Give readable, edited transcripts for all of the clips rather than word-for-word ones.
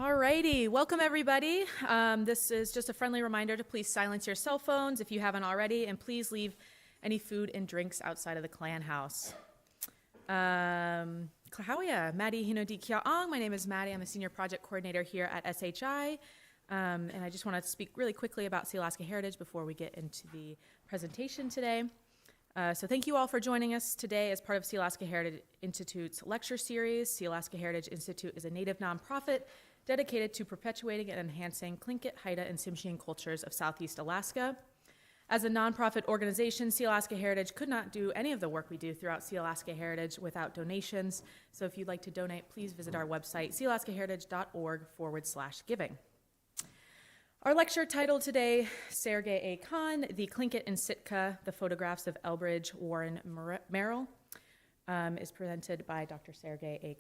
Alrighty, welcome everybody. This is just a friendly reminder to please silence your cell phones if you haven't already, and please leave any food and drinks outside of the clan house. Kaagwaantaan, Maddie Hinodi Kiaong. My name is Maddie. I'm the senior project coordinator here at SHI. And I just want to speak really quickly about Sealaska Heritage before we get into the presentation today. So thank you all for joining us today as part of Sealaska Heritage Institute's lecture series. Sealaska Heritage Institute is a native nonprofit dedicated to perpetuating and enhancing Tlingit, Haida, and Tsimshian cultures of Southeast Alaska. As a nonprofit organization, Sealaska Heritage could not do any of the work we do throughout Sealaska Heritage without donations. So if you'd like to donate, please visit our website, sealaskaheritage.org/giving. Our lecture titled today, Sergei A. The Tlingit and Sitka, the Photographs of Elbridge W, Merrill, is presented by Dr. Sergei A.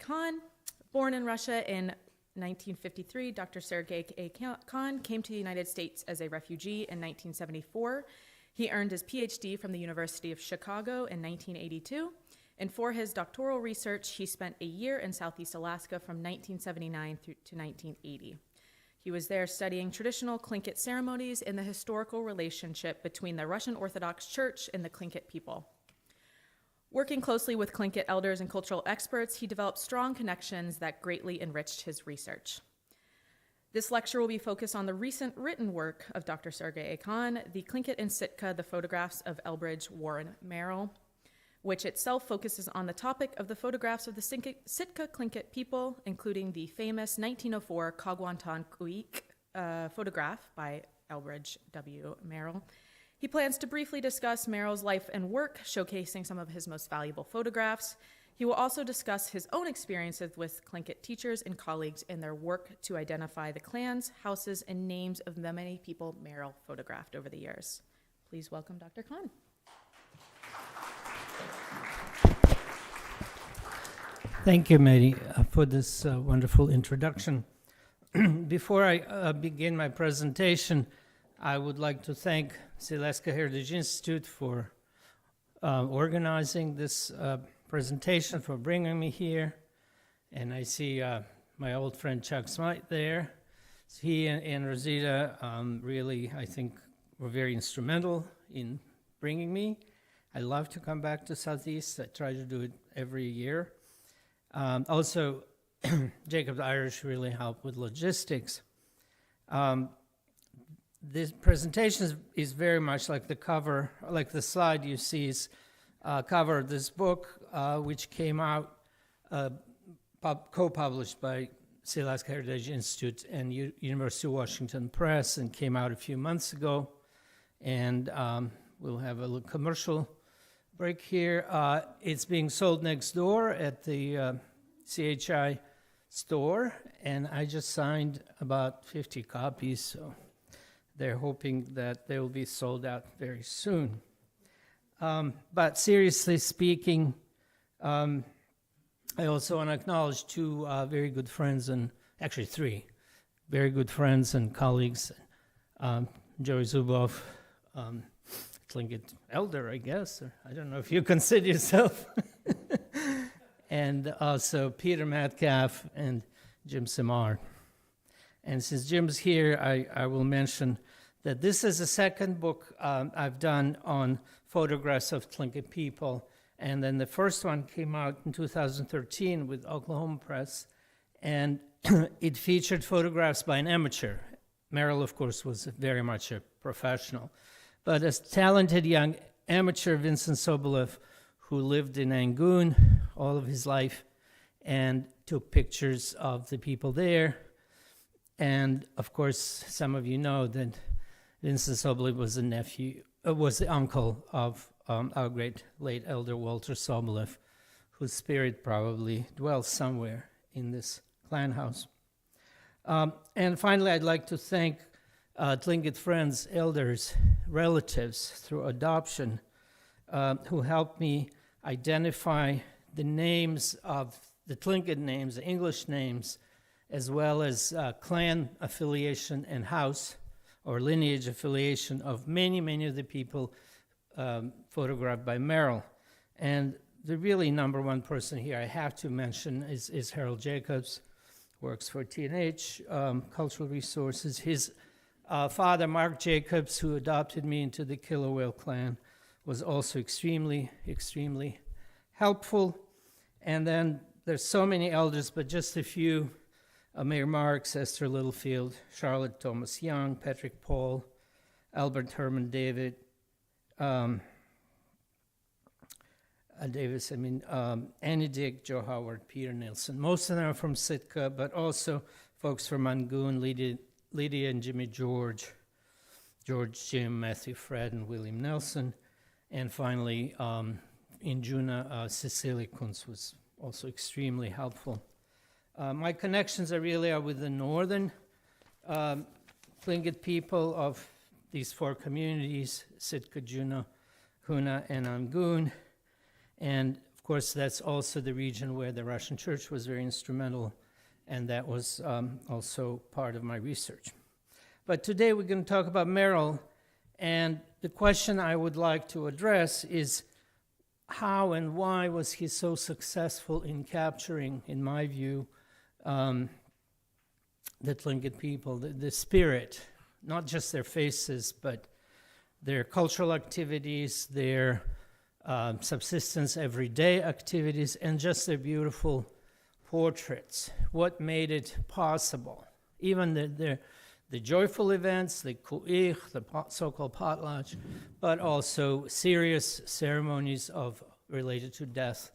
Born in Russia in 1953, Dr. Sergei A. came to the United States as a refugee in 1974. He earned his Ph.D. from the University of Chicago in 1982, and for his doctoral research, he spent a year in Southeast Alaska from 1979 through to 1980. He was there studying traditional Tlingit ceremonies and the historical relationship between the Russian Orthodox Church and the Tlingit people. Working closely with Tlingit elders and cultural experts, he developed strong connections that greatly enriched his research. This lecture will be focused on the recent written work of Dr. Sergei A. The Tlingit and Sitka, the Photographs of Elbridge W, Merrill, which itself focuses on the topic of the photographs of the Sitka Tlingit people, including the famous 1904 Kaagwaantaan ku.éex photograph by Elbridge W, Merrill. He plans to briefly discuss Merrill's life and work, showcasing some of his most valuable photographs. He will also discuss his own experiences with Tlingit teachers and colleagues in their work to identify the clans, houses, and names of the many people Merrill photographed over the years. Please welcome Dr. Khan. Thank you, Mary, for this wonderful introduction. Before I begin my presentation, I would like to thank Sealaska Heritage Institute for organizing this presentation, for bringing me here. And I see my old friend Chuck Smythe there. He and Rosita really, I think, were very instrumental in bringing me. I love to come back to Southeast. I try to do it every year. Also, Jacob the Irish really helped with logistics. This presentation is very much like the cover, like the slide you see is cover of this book, which came out, co-published by Sealaska Heritage Institute and University of Washington Press, and came out a few months ago. And we'll have a little commercial break here. It's being sold next door at the CHI store, and I just signed about 50 copies, so they're hoping that they will be sold out very soon. But seriously speaking, I also want to acknowledge two very good friends, and actually three very good friends and colleagues. Joey Zuboff, Tlingit elder, I guess, or I don't know if you consider yourself, and also Peter Metcalf and Jim Simard. And since Jim's here, I will mention that this is the second book I've done on photographs of Tlingit people. And then the first one came out in 2013 with Oklahoma Press, and it featured photographs by an amateur. Merrill, of course, was very much a professional. But a talented young amateur, Vincent Soboleff, who lived in Angoon all of his life and took pictures of the people there. And of course, some of you know that Vincent Soboleff was the uncle of our great late elder Walter Soboleff, whose spirit probably dwells somewhere in this clan house. And finally, I'd like to thank Tlingit friends, elders, relatives through adoption, who helped me identify the names of the Tlingit names, the English names, as well as clan affiliation and house or lineage affiliation of many of the people photographed by Merrill. And the really number one person here I have to mention is Harold Jacobs, works for T&H Cultural Resources. His father, Mark Jacobs, who adopted me into the Killer Whale clan, was also extremely, extremely helpful. And then there's so many elders, but just a few. Mayor Marks, Esther Littlefield, Charlotte Thomas Young, Patrick Paul, Albert Herman David, Davis, Annie Dick, Joe Howard, Peter Nilsson. Most of them are from Sitka, but also folks from Angoon, Lydia and Jimmy George, Jim, Matthew Fred, and William Nelson. And finally, in Juna, Cecilia Kunz was also extremely helpful. My connections are with the northern Tlingit people of these four communities, Sitka, Juna, Huna, and Angoon. And of course, that's also the region where the Russian Church was very instrumental, and that was also part of my research. But today we're going to talk about Merrill, and the question I would like to address is how and why was he so successful in capturing, in my view, the Tlingit people, the spirit, not just their faces, but their cultural activities, their subsistence everyday activities, and just their beautiful portraits. What made it possible? Even the joyful events, the ku.éex, the so-called potlatch, but also serious ceremonies related to death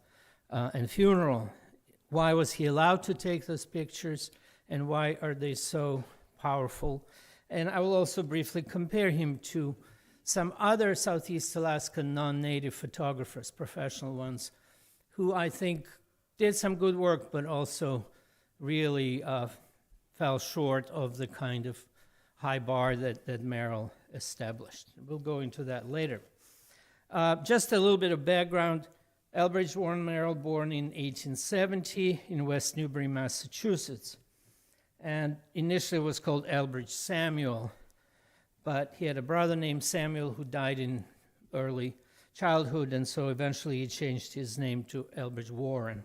and funeral. Why was he allowed to take those pictures, and why are they so powerful? And I will also briefly compare him to some other Southeast Alaska non-native photographers, professional ones, who I think did some good work, but also really fell short of the kind of high bar that Merrill established. We'll go into that later. Just a little bit of background. Elbridge Warren Merrill, born in 1870 in West Newbury, Massachusetts. And initially it was called Elbridge Samuel, but he had a brother named Samuel who died in early childhood, and so eventually he changed his name to Elbridge Warren.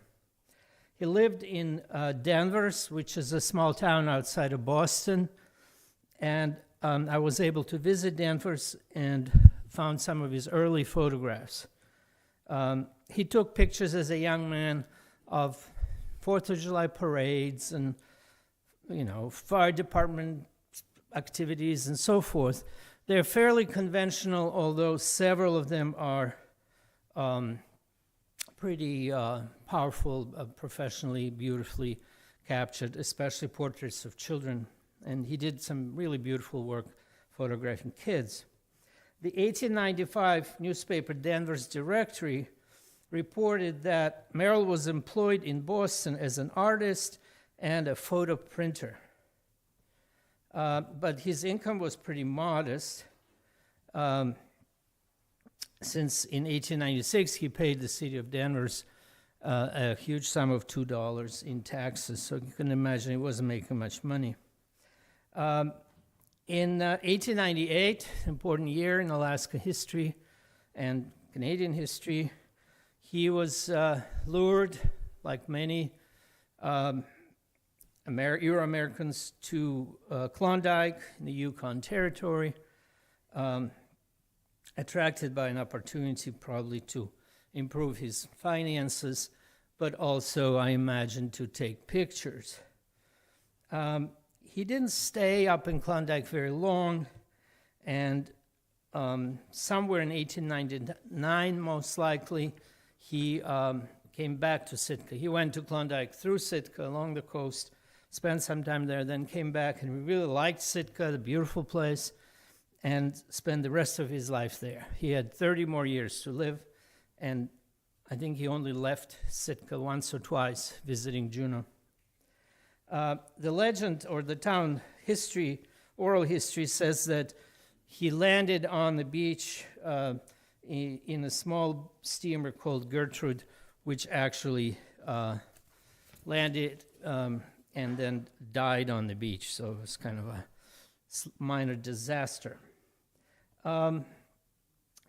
He lived in Danvers, which is a small town outside of Boston, and I was able to visit Danvers and found some of his early photographs. He took pictures as a young man of 4th of July parades and, fire department activities and so forth. They're fairly conventional, although several of them are pretty powerful, professionally, beautifully captured, especially portraits of children. And he did some really beautiful work photographing kids. The 1895 newspaper Danvers Directory reported that Merrill was employed in Boston as an artist and a photo printer. But his income was pretty modest, since in 1896 he paid the city of Danvers a huge sum of $2 in taxes, so you can imagine he wasn't making much money. In 1898, important year in Alaska history and Canadian history, he was lured, like many Euro-Americans, to Klondike in the Yukon Territory, attracted by an opportunity probably to improve his finances, but also, I imagine, to take pictures. He didn't stay up in Klondike very long, and somewhere in 1899, most likely, he came back to Sitka. He went to Klondike through Sitka along the coast, spent some time there, then came back, and we really liked Sitka, the beautiful place, and spent the rest of his life there. He had 30 more years to live, and I think he only left Sitka once or twice, visiting Juneau. The legend, or the town history, oral history, says that he landed on the beach in a small steamer called Gertrude, which actually landed and then died on the beach. So it was kind of a minor disaster.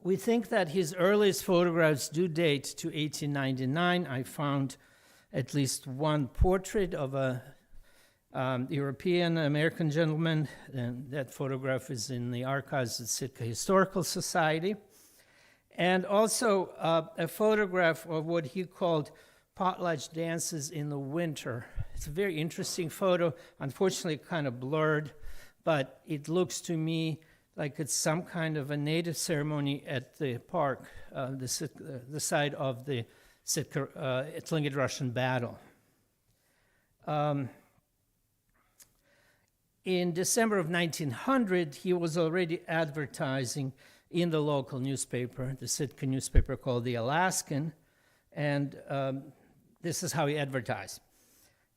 We think that his earliest photographs do date to 1899. I found at least one portrait of a European American gentleman, and that photograph is in the archives of the Sitka Historical Society. And also a photograph of what he called potlatch dances in the winter. It's a very interesting photo, unfortunately kind of blurred, but it looks to me like it's some kind of a native ceremony at the park, the site of the Sitka Tlingit Russian battle. In December of 1900, he was already advertising in the local newspaper, the Sitka newspaper called the Alaskan, and this is how he advertised.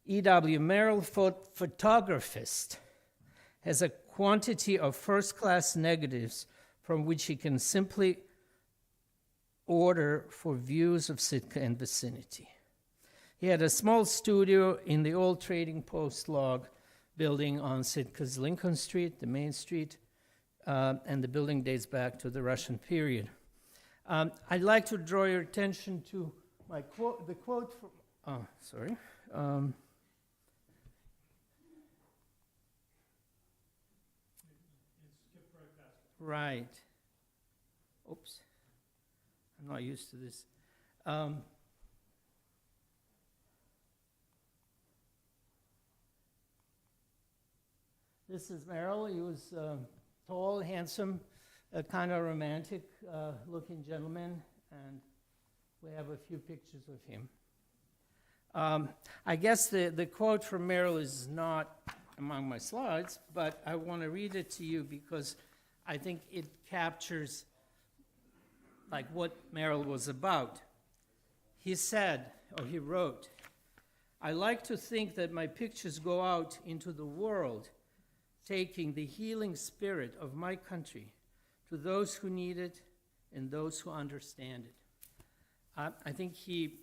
E.W. Merrill, photographist, has a quantity of first-class negatives from which he can simply order for views of Sitka and vicinity. He had a small studio in the old Trading Post log building on Sitka's Lincoln Street, the main street, and the building dates back to the Russian period. I'd like to draw your attention to my quote, the quote from, right. Oops. I'm not used to this. This is Merrill. He was tall, handsome, kind of romantic looking gentleman, and we have a few pictures of him. I guess the quote from Merrill is not among my slides, but I want to read it to you because I think it captures like what Merrill was about. He said, or he wrote, "I like to think that my pictures go out into the world, taking the healing spirit of my country to those who need it and those who understand it." I think he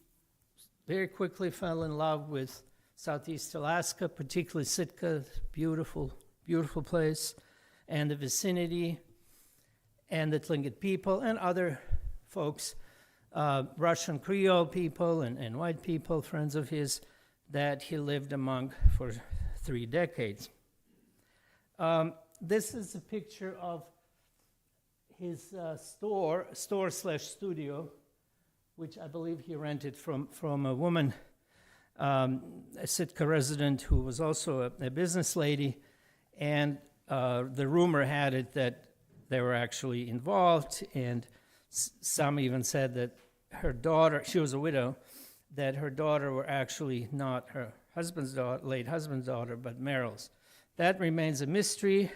very quickly fell in love with Southeast Alaska, particularly Sitka, beautiful, beautiful place, and the vicinity, and the Tlingit people, and other folks, Russian Creole people and white people, friends of his, that he lived among for 3 decades. This is a picture of his store/studio, which I believe he rented from a woman, a Sitka resident who was also a business lady, and the rumor had it that they were actually involved, and some even said that her daughter, she was a widow, that her daughter were actually not her husband's daughter, late husband's daughter, but Merrill's. That remains a mystery,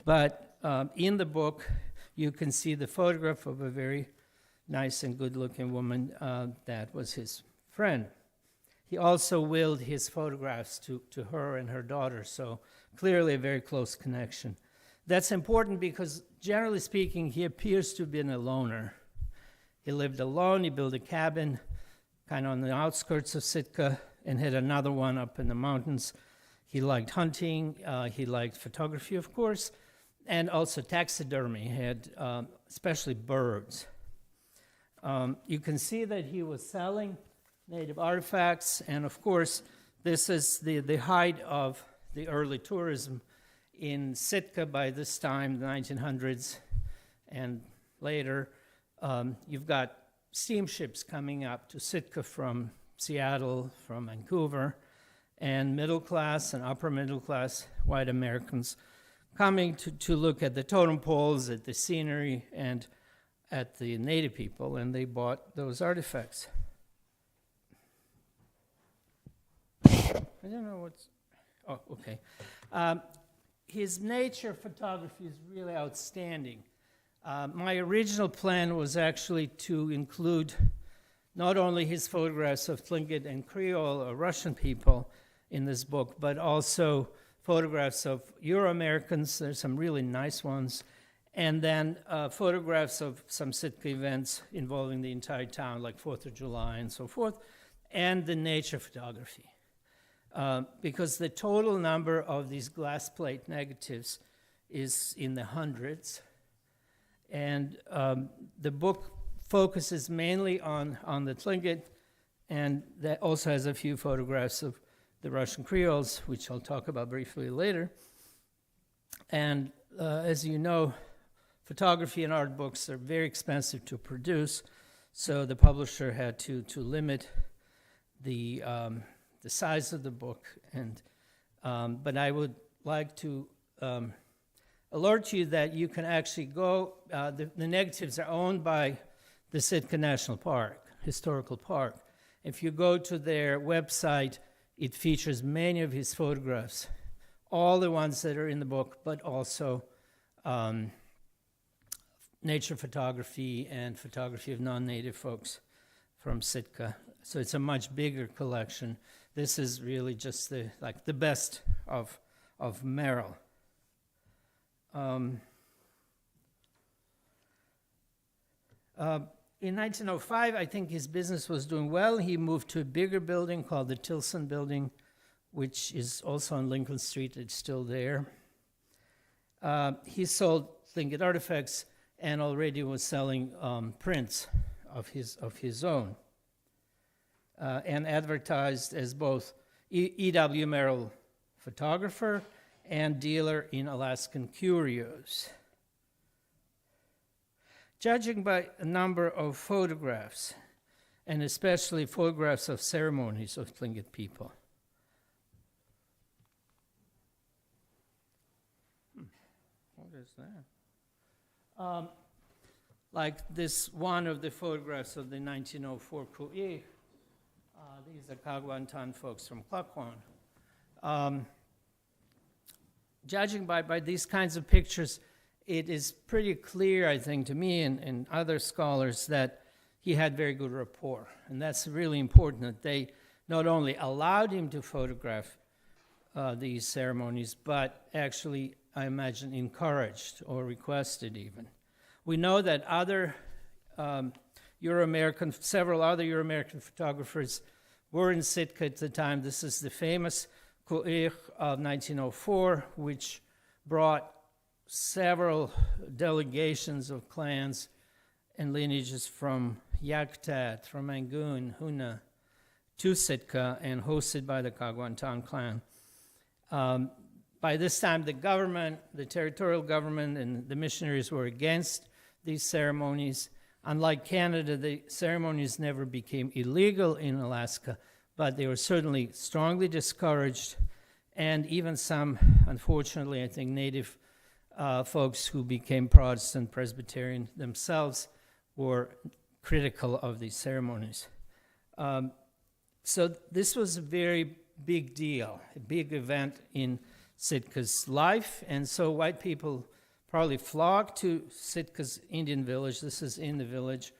but in the book, you can see the photograph of a very nice and good-looking woman that was his friend. He also willed his photographs to her and her daughter, so clearly a very close connection. That's important because, generally speaking, he appears to have been a loner. He lived alone, he built a cabin kind of on the outskirts of Sitka and had another one up in the mountains. He liked hunting, he liked photography, of course, and also taxidermy. He had especially birds. You can see that he was selling native artifacts, and of course, this is the height of the early tourism in Sitka by this time, the 1900s and later. You've got steamships coming up to Sitka from Seattle, from Vancouver, and middle class and upper middle class white Americans coming to look at the totem poles, at the scenery, and at the native people, and they bought those artifacts. I don't know what's... Oh, okay. His nature photography is really outstanding. My original plan was actually to include not only his photographs of Tlingit and Creole or Russian people in this book, but also photographs of Euro-Americans. There's some really nice ones. And then photographs of some Sitka events involving the entire town, like 4th of July and so forth, and the nature photography. Because the total number of these glass plate negatives is in the hundreds. And the book focuses mainly on the Tlingit, and that also has a few photographs of the Russian Creoles, which I'll talk about briefly later. And as you know, photography and art books are very expensive to produce, so the publisher had to limit the size of the book. And but I would like to alert you that you can actually go. The negatives are owned by the Sitka National Park, Historical Park. If you go to their website, it features many of his photographs, all the ones that are in the book, but also nature photography and photography of non-native folks from Sitka. So it's a much bigger collection. This is really just the best of Merrill. In 1905, I think his business was doing well. He moved to a bigger building called the Tilson Building, which is also on Lincoln Street. It's still there. He sold Tlingit artifacts and already was selling prints of his own, and advertised as both E.W. Merrill photographer and dealer in Alaskan curios. Judging by a number of photographs, and especially photographs of ceremonies of Tlingit people. What is that? Like this one of the photographs of the 1904 ku.éex. These are Kaagwaantaan folks from Kaagwaantaan. Judging by these kinds of pictures, it is pretty clear, I think, to me and other scholars that he had very good rapport. And that's really important, that they not only allowed him to photograph these ceremonies, but actually, I imagine, encouraged or requested even. We know that other several other Euro-American photographers were in Sitka at the time. This is the famous ku.éex of 1904, which brought several delegations of clans and lineages from Yakutat, from Angoon, Huna, to Sitka, and hosted by the Kaagwaantaan clan. By this time, the government, the territorial government, and the missionaries were against these ceremonies. Unlike Canada, the ceremonies never became illegal in Alaska, but they were certainly strongly discouraged, and even some, unfortunately, I think, native folks who became Protestant Presbyterian themselves were critical of these ceremonies. So this was a very big deal, a big event in Sitka's life, and so white people probably flocked to Sitka's Indian village, this is in the village,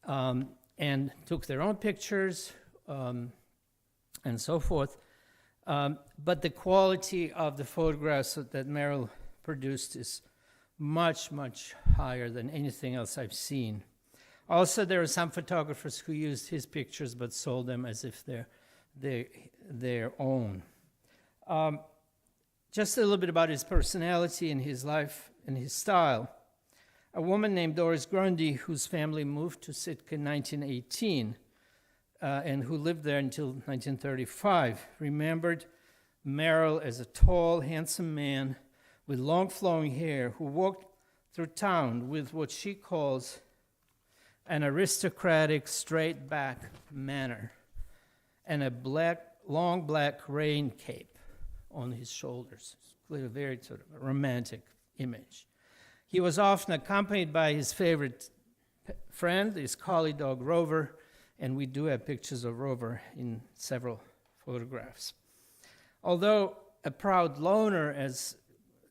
and took their own pictures and so forth. But the quality of the photographs that Merrill produced is much, much higher than anything else I've seen. Also, there are some photographers who used his pictures but sold them as if they're their own. Just a little bit about his personality and his life and his style. A woman named Doris Grundy, whose family moved to Sitka in 1918 and who lived there until 1935, remembered Merrill as a tall, handsome man with long flowing hair who walked through town with what she calls an aristocratic, straight-back manner and a long black rain cape on his shoulders. It's a very sort of romantic image. He was often accompanied by his favorite friend, his collie dog Rover, and we do have pictures of Rover in several photographs. Although a proud loner, as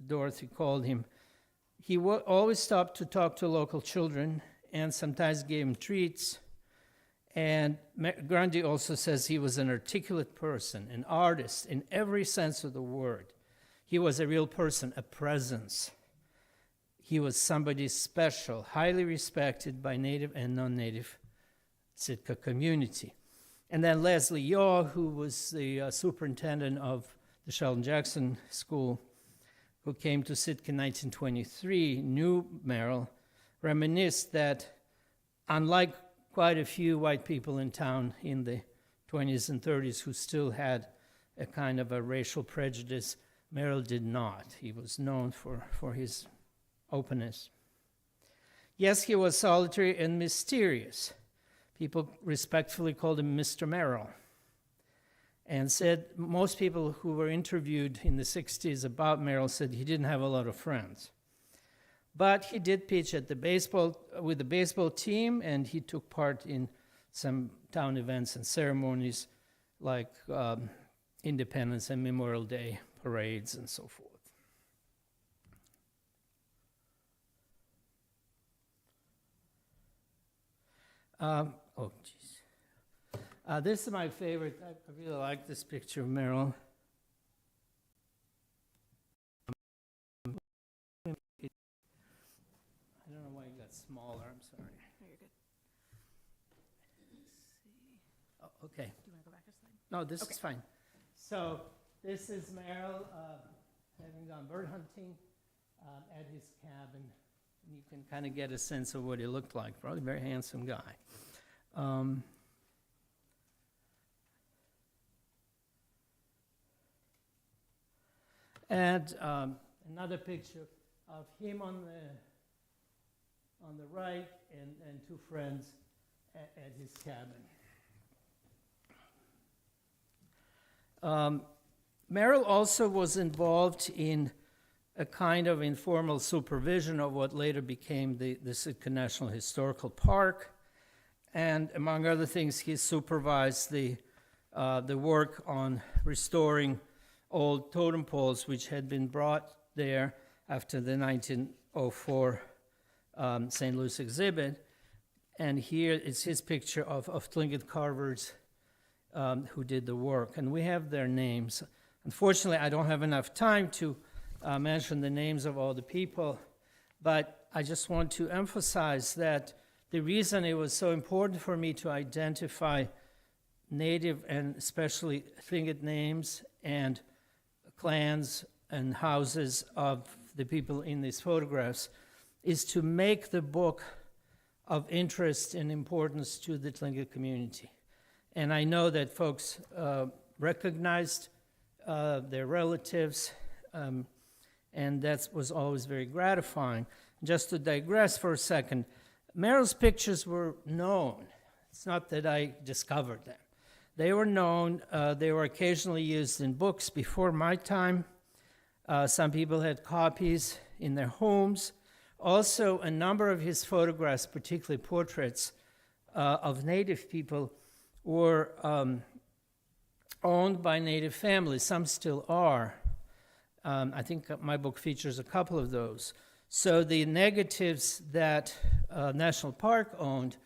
Dorothy called him, he always stopped to talk to local children and sometimes gave them treats. And Grundy also says he was an articulate person, an artist in every sense of the word. He was a real person, a presence. He was somebody special, highly respected by native and non-native Sitka community. And then Leslie Yaw, who was the superintendent of the Sheldon Jackson School, who came to Sitka in 1923, knew Merrill, reminisced that unlike quite a few white people in town in the 20s and 30s who still had a kind of a racial prejudice. Merrill did not. He was known for his openness. Yes, he was solitary and mysterious. People respectfully called him Mr. Merrill, and said most people who were interviewed in the 60s about Merrill said he didn't have a lot of friends. But he did pitch at with the baseball team, and he took part in some town events and ceremonies like Independence and Memorial Day parades and so forth. This is my favorite. I really like this picture of Merrill. I don't know why it got smaller. I'm sorry. No, you're good. Let's see. Oh, okay. Do you want to go back a slide? No, this Okay. is fine. So this is Merrill having gone bird hunting at his cabin. And you can kind of get a sense of what he looked like. Probably a very handsome guy. And another picture of him on the right and two friends at his cabin. Merrill also was involved in a kind of informal supervision of what later became the Sitka National Historical Park. And among other things, he supervised the work on restoring old totem poles which had been brought there after the 1904 St. Louis exhibit. And here is his picture of Tlingit carvers who did the work. And we have their names. Unfortunately, I don't have enough time to mention the names of all the people, but I just want to emphasize that the reason it was so important for me to identify native and especially Tlingit names and clans and houses of the people in these photographs is to make the book of interest and importance to the Tlingit community. And I know that folks recognized their relatives, and that was always very gratifying. Just to digress for a second, Merrill's pictures were known. It's not that I discovered them. They were known. They were occasionally used in books before my time. Some people had copies in their homes. Also, a number of his photographs, particularly portraits of native people, were owned by native families. Some still are. I think my book features a couple of those. So the negatives that National Park owned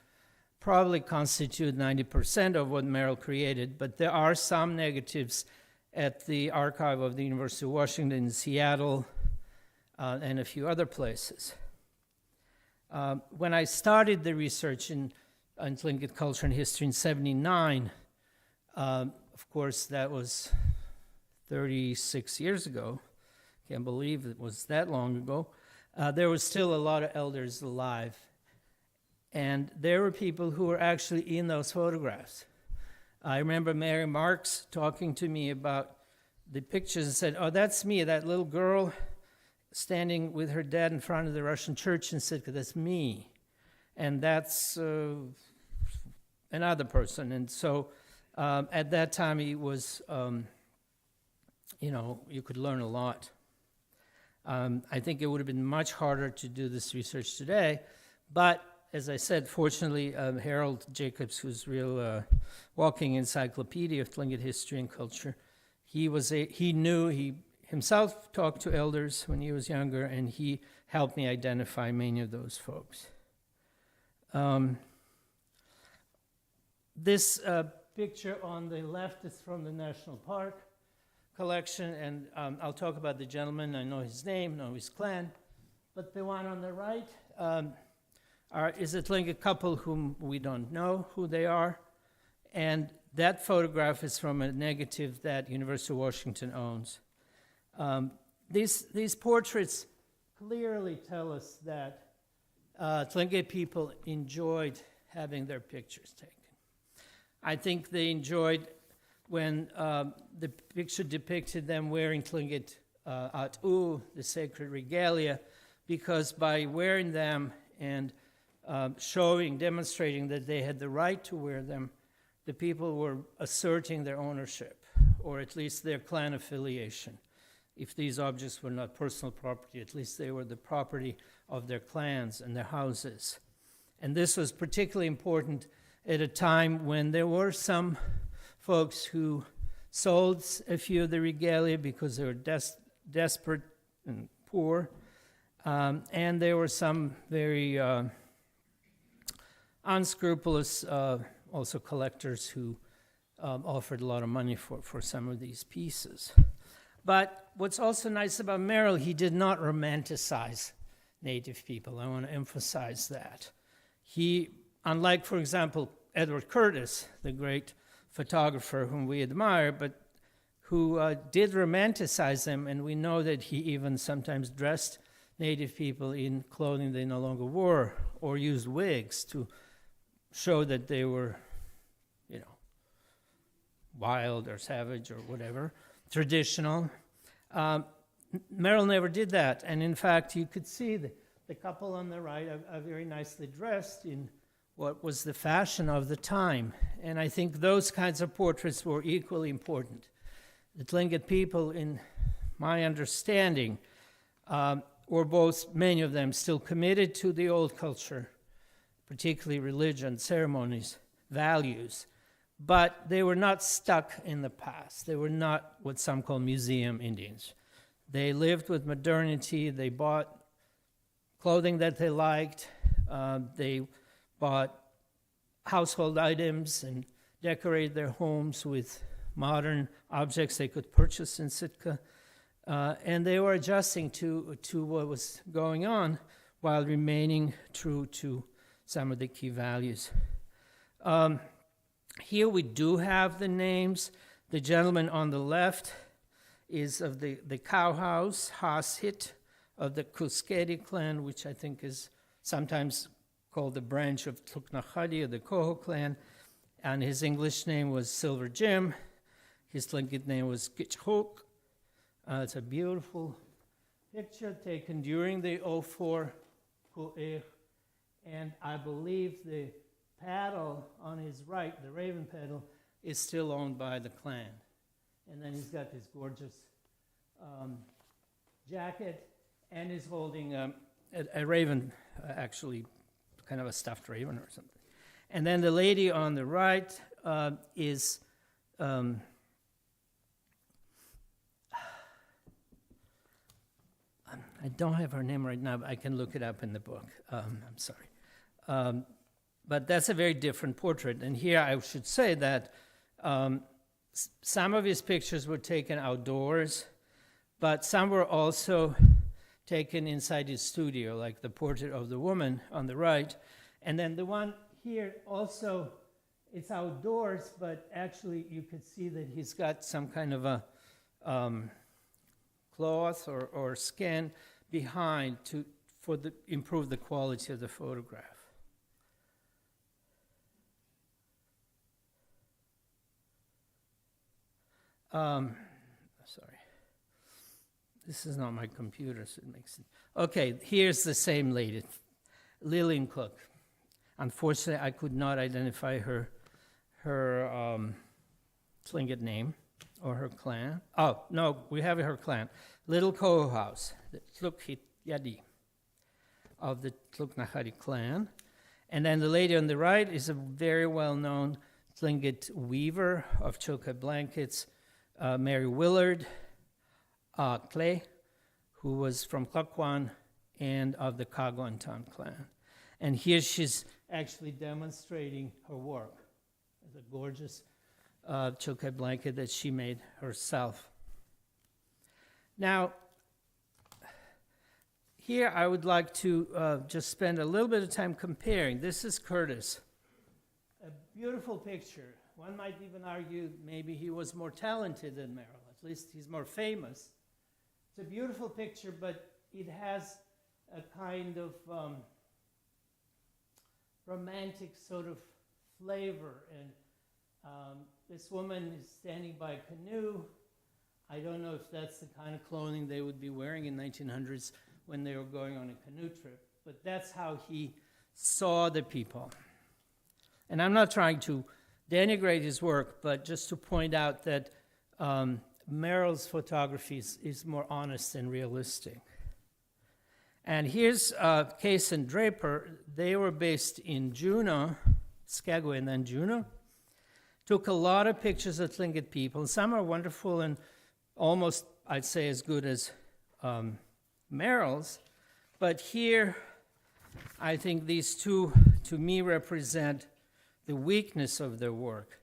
probably constitute 90% of what Merrill created, but there are some negatives at the archive of the University of Washington in Seattle and a few other places. When I started the research in Tlingit culture and history in '79, of course, that was 36 years ago. Can't believe it was that long ago. There was still a lot of elders alive. And there were people who were actually in those photographs. I remember Mary Marks talking to me about the pictures and said, "Oh, that's me, that little girl standing with her dad in front of the Russian church in Sitka, that's me." And that's another person. And so at that time, it was, you could learn a lot. I think it would have been much harder to do this research today, but as I said, fortunately, Harold Jacobs, who's real walking encyclopedia of Tlingit history and culture, he himself talked to elders when he was younger, and he helped me identify many of those folks. This picture on the left is from the National Park collection, and I'll talk about the gentleman. I know his name, know his clan, but the one on the right is a Tlingit couple whom we don't know who they are, and that photograph is from a negative that University of Washington owns. These portraits clearly tell us that Tlingit people enjoyed having their pictures taken. I think they enjoyed when the picture depicted them wearing Tlingit ku.éex, the sacred regalia, because by wearing them and demonstrating that they had the right to wear them, the people were asserting their ownership, or at least their clan affiliation. If these objects were not personal property, at least they were the property of their clans and their houses. And this was particularly important at a time when there were some folks who sold a few of the regalia because they were desperate and poor, and there were some very unscrupulous also collectors who offered a lot of money for some of these pieces. But what's also nice about Merrill, he did not romanticize Native people. I want to emphasize that. He, unlike, for example, Edward Curtis, the great photographer whom we admire, but who did romanticize them, and we know that he even sometimes dressed Native people in clothing they no longer wore, or used wigs to show that they were, wild or savage or whatever, traditional. Merrill never did that, and in fact, you could see the couple on the right are very nicely dressed in what was the fashion of the time, and I think those kinds of portraits were equally important. The Tlingit people, in my understanding, were both, many of them, still committed to the old culture, particularly religion, ceremonies, values, but they were not stuck in the past. They were not what some call museum Indians. They lived with modernity. They bought clothing that they liked. They bought household items and decorated their homes with modern objects they could purchase in Sitka. And they were adjusting to what was going on while remaining true to some of the key values. Here we do have the names. The gentleman on the left is of the cow house, Hashit, of the ku.éex clan, which I think is sometimes called the branch of Dakl'aweidí, of the Koho clan. And his English name was Silver Jim. His Tlingit name was Gitchhook. It's a beautiful picture taken during the 04 ku.éex. And I believe the paddle on his right, the raven paddle, is still owned by the clan. And then he's got this gorgeous jacket, and is holding a raven, actually kind of a stuffed raven or something. And then the lady on the right is I don't have her name right now, but I can look it up in the book. I'm sorry. But that's a very different portrait. And here I should say that some of his pictures were taken outdoors, but some were also taken inside his studio, like the portrait of the woman on the right. And then the one here also, it's outdoors, but actually you could see that he's got some kind of a cloth or skin behind to improve the quality of the photograph. Sorry. This is not my computer, so it makes it. Okay, here's the same lady, Lillian Cook. Unfortunately, I could not identify her Tlingit name or her clan. Oh, no, we have her clan. Little Koho House, the Tlingit of the Tlingit clan. And then the lady on the right is a very well-known Tlingit weaver of choka blankets, Mary Willard Clay, who was from Kaagwaantaan and of the Kaagwaantaan clan. And here she's actually demonstrating her work. It's a gorgeous choka blanket that she made herself. Now, here I would like to just spend a little bit of time comparing. This is Curtis. A beautiful picture. One might even argue maybe he was more talented than Merrill. At least he's more famous. It's a beautiful picture, but it has a kind of romantic sort of flavor and This woman is standing by a canoe. I don't know if that's the kind of clothing they would be wearing in 1900s when they were going on a canoe trip, but that's how he saw the people. And I'm not trying to denigrate his work, but just to point out that Merrill's photography is more honest and realistic. And here's Case and Draper. They were based in Juneau, Skagway and then Juneau. Took a lot of pictures of Tlingit people. Some are wonderful and almost, I'd say, as good as Merrill's. But here, I think these two, to me, represent the weakness of their work.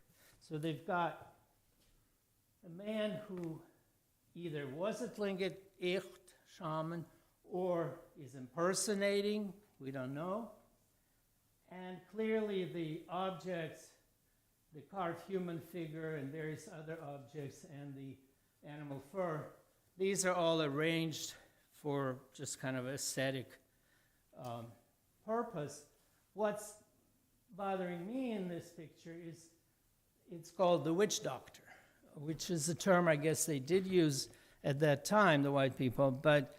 So they've got a man who either was a Tlingit ku.éex shaman or is impersonating, we don't know. And clearly the objects, the carved human figure and various other objects and the animal fur, these are all arranged for just kind of aesthetic purpose. What's bothering me in this picture is it's called the witch doctor, which is a term I guess they did use at that time, the white people, but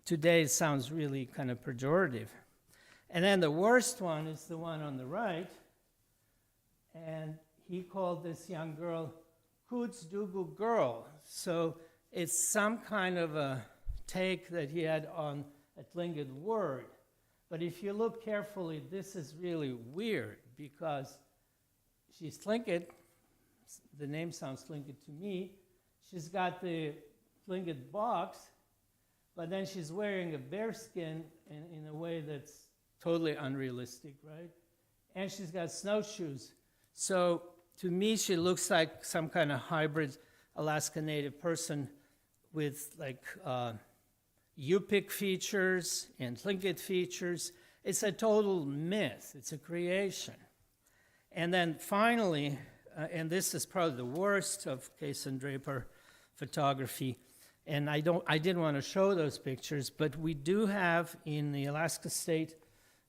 today it sounds really kind of pejorative. And then the worst one is the one on the right, and he called this young girl ku.éex girl. So it's some kind of a take that he had on a Tlingit word. But if you look carefully, this is really weird because she's Tlingit. The name sounds Tlingit to me. She's got the Tlingit box, but then she's wearing a bear skin in a way that's totally unrealistic, right? And she's got snowshoes. So to me, she looks like some kind of hybrid Alaska Native person with like u.éex features and Tlingit features. It's a total myth. It's a creation. And then finally, and this is probably the worst of Case and Draper photography, and I didn't want to show those pictures, but we do have in the Alaska State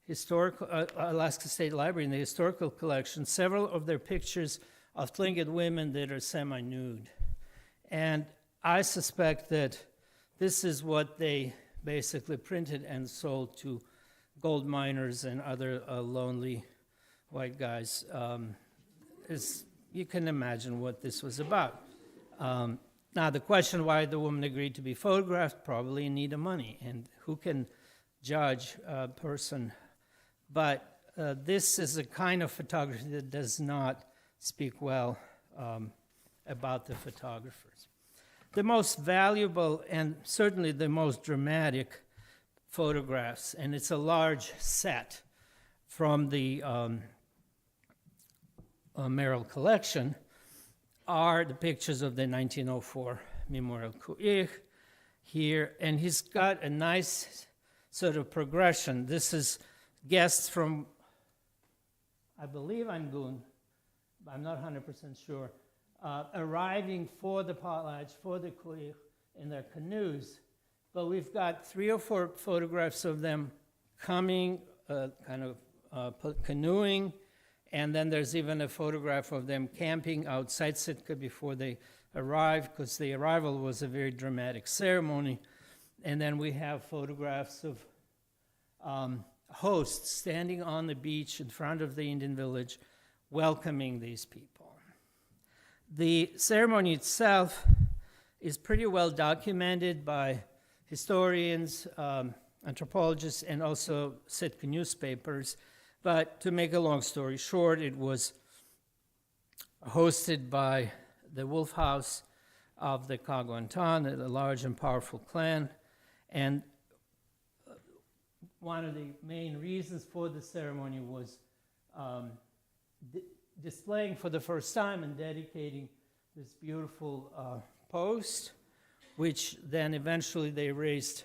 Library, in the historical collection, several of their pictures of Tlingit women that are semi-nude. And I suspect that this is what they basically printed and sold to gold miners and other lonely white guys. You can imagine what this was about. Now, the question why the woman agreed to be photographed, probably in need of money, and who can judge a person? But this is a kind of photography that does not speak well about the photographers. The most valuable and certainly the most dramatic photographs, and it's a large set from the Merrill collection, are the pictures of the 1904 Memorial ku.éex here, and he's got a nice sort of progression. This is guests from, I believe Angoon, but I'm not 100% sure, arriving for the potlatch, for the ku.éex in their canoes. But we've got 3 or 4 photographs of them coming, canoeing, and then there's even a photograph of them camping outside Sitka before they arrived, because the arrival was a very dramatic ceremony. And then we have photographs of hosts standing on the beach in front of the Indian village, welcoming these people. The ceremony itself is pretty well documented by historians, anthropologists, and also Sitka newspapers. But to make a long story short, it was hosted by the Wolf House of the Kaagwaantaan, a large and powerful clan. And one of the main reasons for the ceremony was displaying for the first time and dedicating this beautiful post, which then eventually they raised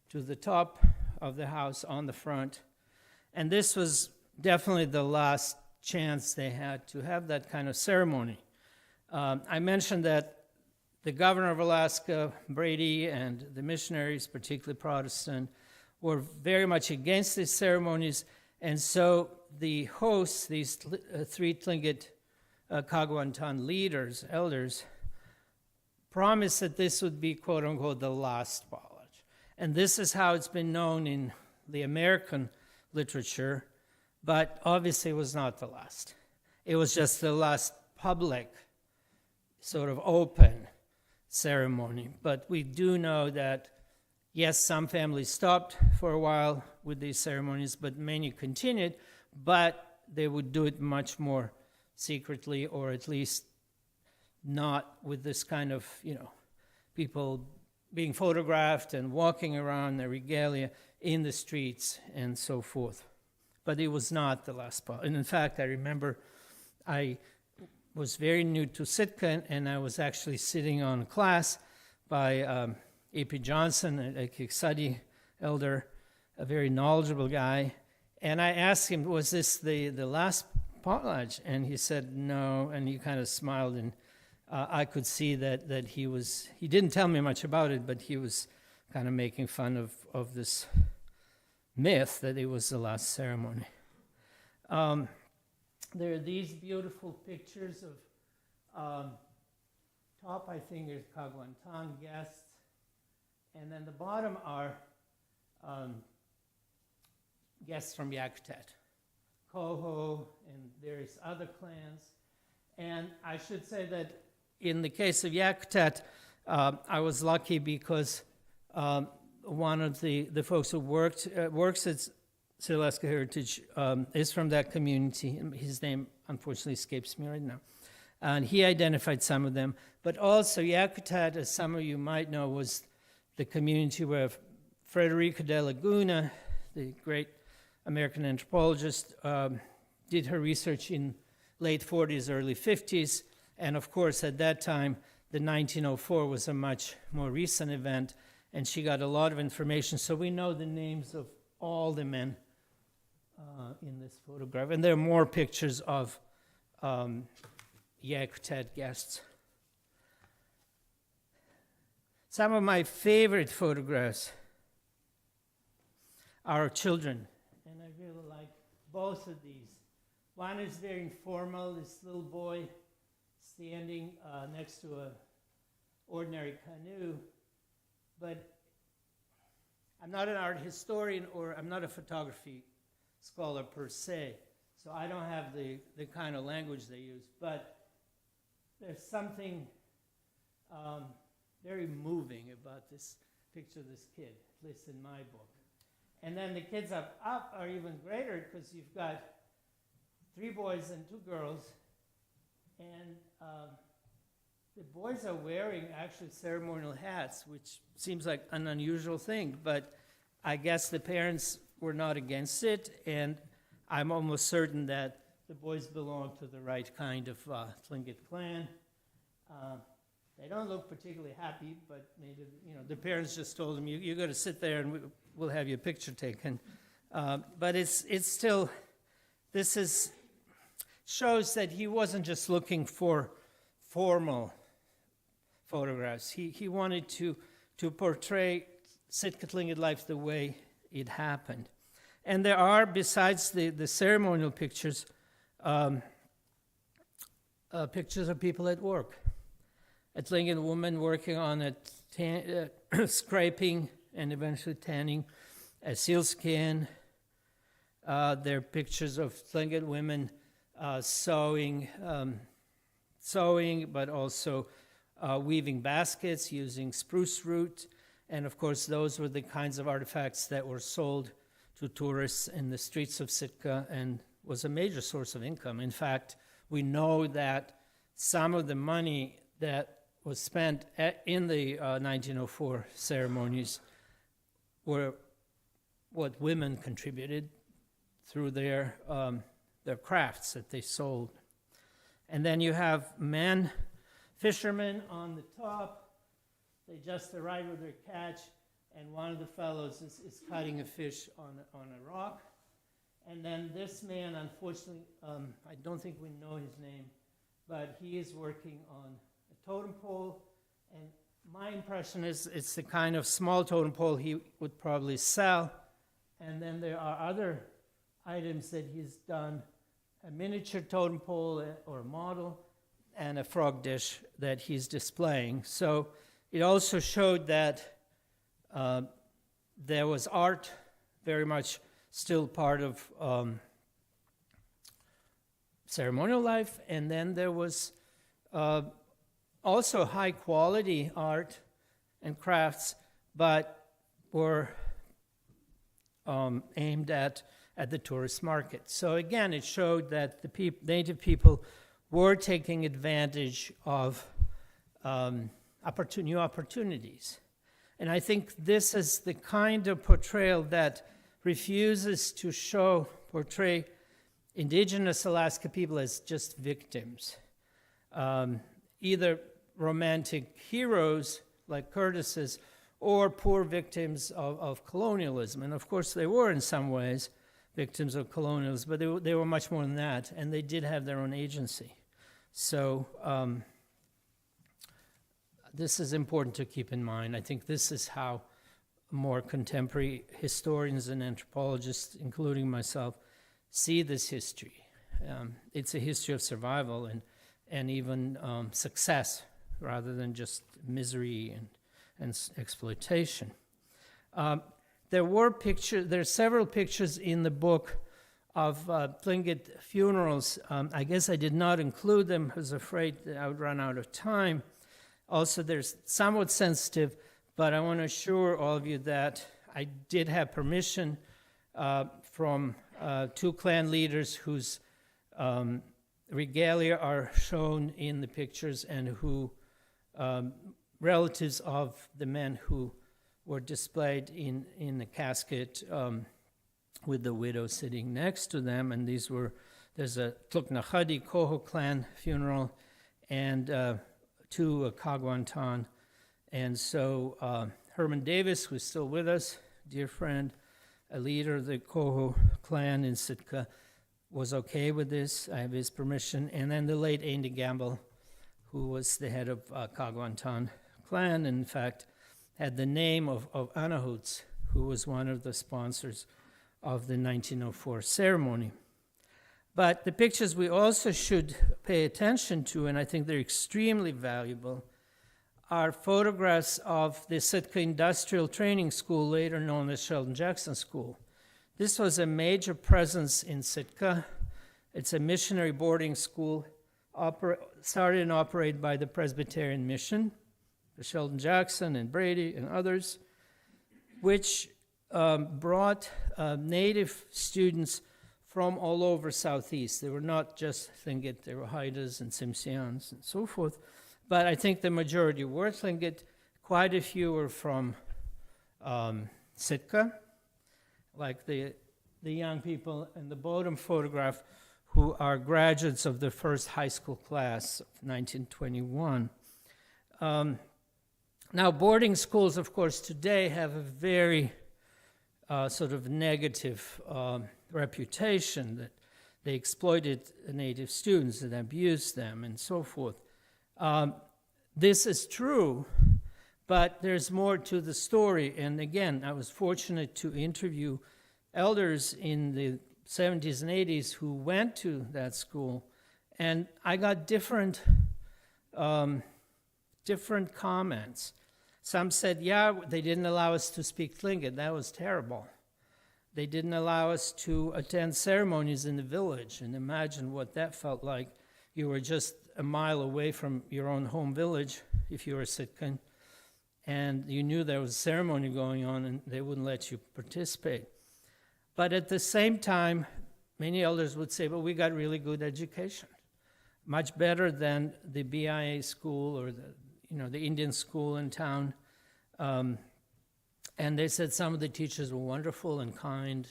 to the top of the house on the front. And this was definitely the last chance they had to have that kind of ceremony. I mentioned that the governor of Alaska, Brady, and the missionaries, particularly Protestant, were very much against these ceremonies, and so the hosts, these 3 Tlingit Kaagwaantaan leaders, elders, promised that this would be, quote unquote, the last potlatch. And this is how it's been known in the American literature, but obviously it was not the last. It was just the last public, sort of open ceremony. But we do know that, yes, some families stopped for a while with these ceremonies, but many continued, but they would do it much more secretly, or at least not with this kind of, people being photographed and walking around their regalia in the streets and so forth. But it was not the last part. And in fact, I remember I was very new to Sitka, and I was actually sitting on a class by A.P. Johnson, a ku.éex elder, a very knowledgeable guy. And I asked him, was this the last potlatch? And he said, no, and he kind of smiled, and I could see that he didn't tell me much about it, but he was kind of making fun of this myth that it was the last ceremony. There are these beautiful pictures of top, I think, is Kaagwaantaan guests, and then the bottom are guests from Yakutat, Koho, and various other clans. And I should say that in the case of Yakutat, I was lucky because one of the folks who works at Sealaska Heritage is from that community. His name, unfortunately, escapes me right now. And he identified some of them. But also, Yakutat, as some of you might know, was the community where Frederica de Laguna, the great American anthropologist, did her research in late 40s, early 50s. And of course, at that time, the 1904 was a much more recent event, and she got a lot of information. So we know the names of all the men in this photograph. And there are more pictures of Yakutat guests. Some of my favorite photographs are children, and I really like both of these. One is very informal, this little boy standing next to an ordinary canoe, but I'm not an art historian, or I'm not a photography scholar per se, so I don't have the kind of language they use, but there's something very moving about this picture of this kid, at least in my book. And then the kids up are even greater, because you've got 3 boys and 2 girls, and the boys are wearing actually ceremonial hats, which seems like an unusual thing, but I guess the parents were not against it, and I'm almost certain that the boys belong to the right kind of Tlingit clan. They don't look particularly happy, but maybe the parents just told them, you got to sit there and we'll have your picture taken. But it's still, shows that he wasn't just looking for formal photographs. He wanted to portray Sitka Tlingit life the way it happened. And there are, besides the ceremonial pictures, pictures of people at work. A Tlingit woman working on scraping and eventually tanning a sealskin. There are pictures of Tlingit women sewing, but also weaving baskets using spruce root. And of course, those were the kinds of artifacts that were sold to tourists in the streets of Sitka and was a major source of income. In fact, we know that some of the money that was spent in the 1904 ceremonies were what women contributed through their crafts that they sold. And then you have men, fishermen on the top. They just arrive with their catch, and one of the fellows is cutting a fish on a rock. And then this man, unfortunately, I don't think we know his name, but he is working on a totem pole. And my impression is it's the kind of small totem pole he would probably sell. And then there are other items that he's done a miniature totem pole or a model and a frog dish that he's displaying. So it also showed that there was art very much still part of ceremonial life, and then there was also high quality art and crafts, but were aimed at the tourist market. So again, it showed that the native people were taking advantage of new opportunities. And I think this is the kind of portrayal that refuses to portray indigenous Alaska people as just victims, either romantic heroes like Curtis's or poor victims of colonialism. And of course they were in some ways victims of colonialism, but they were much more than that, and they did have their own agency. So this is important to keep in mind. I think this is how more contemporary historians and anthropologists, including myself, see this history. It's a history of survival and even success rather than just misery and exploitation. There's several pictures in the book of Tlingit funerals. I guess I did not include them. I was afraid that I would run out of time. Also, there's somewhat sensitive, but I want to assure all of you that I did have permission from two clan leaders whose regalia are shown in the pictures and who relatives of the men who were displayed in the casket with the widow sitting next to them. And there's a Dakl'aweidí Koho clan funeral and two Kaagwaantaan. And so Herman Davis, who's still with us, dear friend, a leader of the Koho clan in Sitka, was okay with this. I have his permission. And then the late Andy Gamble, who was the head of Kaagwaantaan clan, and in fact had the name of Anahoots, who was one of the sponsors of the 1904 ceremony. But the pictures we also should pay attention to, and I think they're extremely valuable, are photographs of the Sitka Industrial Training School, later known as Sheldon Jackson School. This was a major presence in Sitka. It's a missionary boarding school started and operated by the Presbyterian Mission, the Sheldon Jackson and Brady and others, which brought native students from all over Southeast. They were not just Tlingit, they were Haidas and Tsimshians and so forth. But I think the majority were Tlingit. Quite a few were from Sitka, like the young people in the bottom photograph who are graduates of the first high school class of 1921. Now, boarding schools, of course, today have a very sort of negative reputation that they exploited native students and abused them and so forth. This is true, but there's more to the story. And again, I was fortunate to interview elders in the 70s and 80s who went to that school, and I got different comments. Some said, yeah, they didn't allow us to speak Tlingit. That was terrible. They didn't allow us to attend ceremonies in the village, and imagine what that felt like. You were just a mile away from your own home village, if you were Sitkan, and you knew there was a ceremony going on, and they wouldn't let you participate. But at the same time, many elders would say, well, we got really good education, much better than the BIA school or the Indian school in town. And they said some of the teachers were wonderful and kind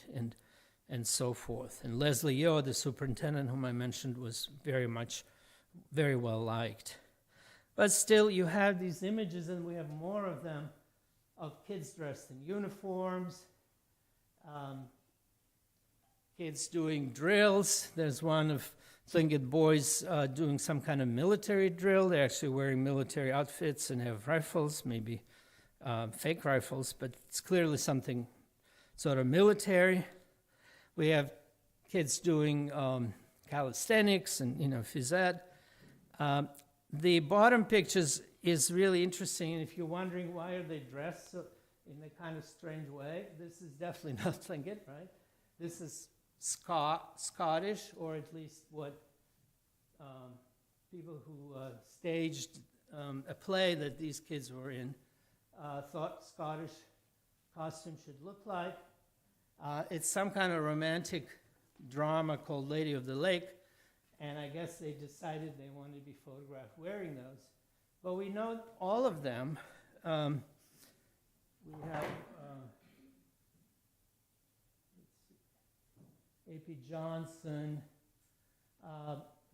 and so forth. And Leslie Yo, the superintendent whom I mentioned, was very well liked. But still, you have these images, and we have more of them, of kids dressed in uniforms, kids doing drills. There's one of Tlingit boys doing some kind of military drill. They're actually wearing military outfits and have rifles, maybe fake rifles, but it's clearly something sort of military. We have kids doing calisthenics and, phys ed. The bottom pictures is really interesting, and if you're wondering why are they dressed so in a kind of strange way, this is definitely not Tlingit, right? This is Scottish, or at least what people who staged a play that these kids were in thought Scottish costume should look like. It's some kind of romantic drama called Lady of the Lake, and I guess they decided they wanted to be photographed wearing those. But we know all of them. We have A.P. Johnson,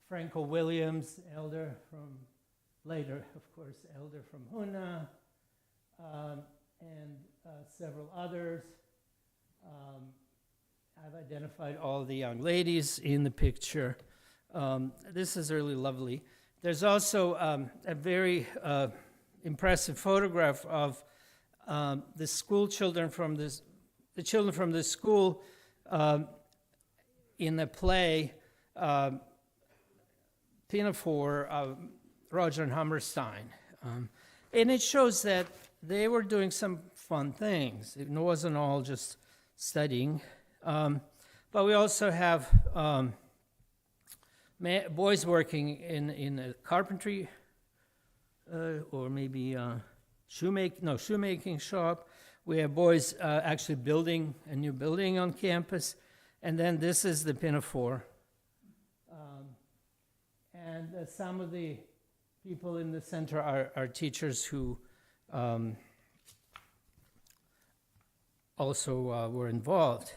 Franco Williams, elder from, later, of course, elder from Huna, and several others. I've identified all the young ladies in the picture. This is really lovely. There's also a very impressive photograph of the school children from this, the children from the school in the play Pinafore of Roger and Hammerstein. And it shows that they were doing some fun things. It wasn't all just studying. But we also have boys working in a carpentry or maybe shoemaking shop. We have boys actually building a new building on campus. And then this is the Pinafore. And some of the people in the center are teachers who also were involved.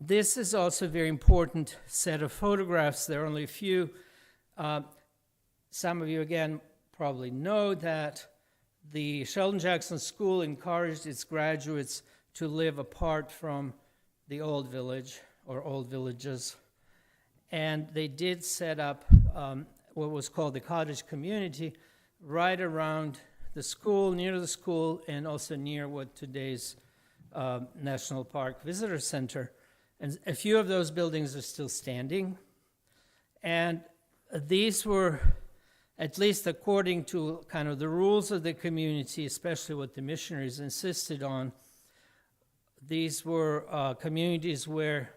This is also a very important set of photographs. There are only a few. Some of you, again, probably know that the Sheldon Jackson School encouraged its graduates to live apart from the old village or old villages. And they did set up what was called the cottage community right around the school, near the school, and also near what today's National Park Visitor Center. And a few of those buildings are still standing. And these were, at least according to kind of the rules of the community, especially what the missionaries insisted on, these were communities where